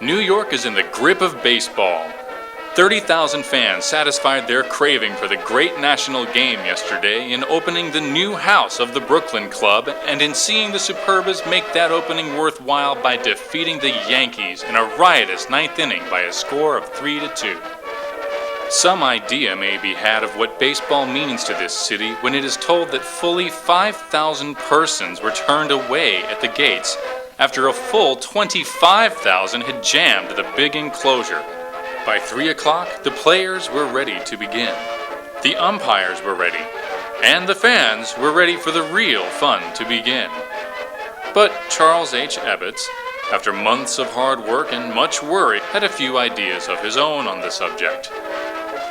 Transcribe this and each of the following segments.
New York is in the grip of baseball. 30,000 fans satisfied their craving for the great national game yesterday in opening the new house of the Brooklyn Club and in seeing the Superbas make that opening worthwhile by defeating the Yankees in a riotous ninth inning by a score of 3-2. Some idea may be had of what baseball means to this city when it is told that fully 5,000 persons were turned away at the gates after a full 25,000 had jammed the big enclosure. By 3 o'clock, the players were ready to begin. The umpires were ready, and the fans were ready for the real fun to begin. But Charles H. Ebbets, after months of hard work and much worry, had a few ideas of his own on the subject.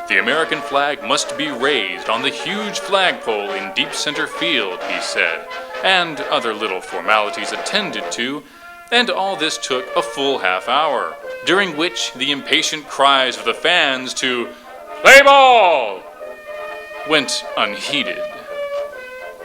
The American flag must be raised on the huge flagpole in deep center field, he said, and other little formalities attended to, and all this took a full half hour, during which the impatient cries of the fans to "Play ball!" went unheeded.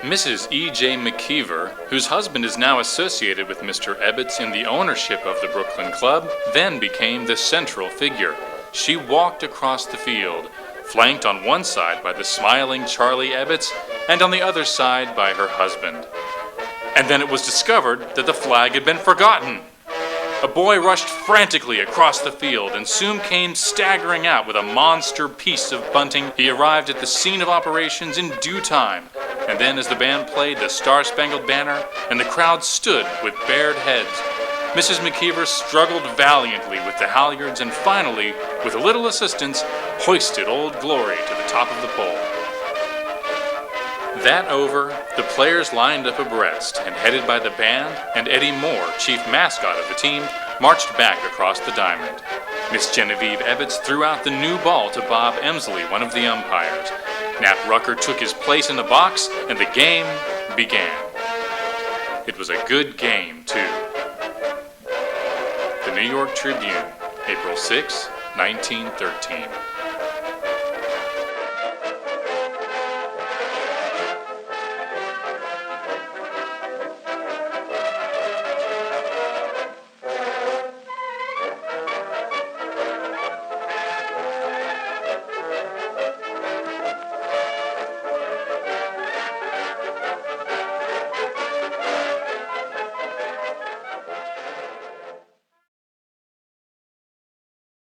Mrs. E.J. McKeever, whose husband is now associated with Mr. Ebbets in the ownership of the Brooklyn Club, then became the central figure. She walked across the field, flanked on one side by the smiling Charlie Ebbets and on the other side by her husband. And then it was discovered that the flag had been forgotten. A boy rushed frantically across the field and soon came staggering out with a monster piece of bunting. He arrived at the scene of operations in due time, and then as the band played the Star-Spangled Banner and the crowd stood with bared heads, Mrs. McKeever struggled valiantly with the halyards and finally, with a little assistance, hoisted Old Glory to the top of the pole. That over, the players lined up abreast and headed by the band, and Eddie Moore, chief mascot of the team, marched back across the diamond. Miss Genevieve Ebbets threw out the new ball to Bob Emsley, one of the umpires. Nat Rucker took his place in the box, and the game began. It was a good game, too. The New York Tribune, April 6, 1913.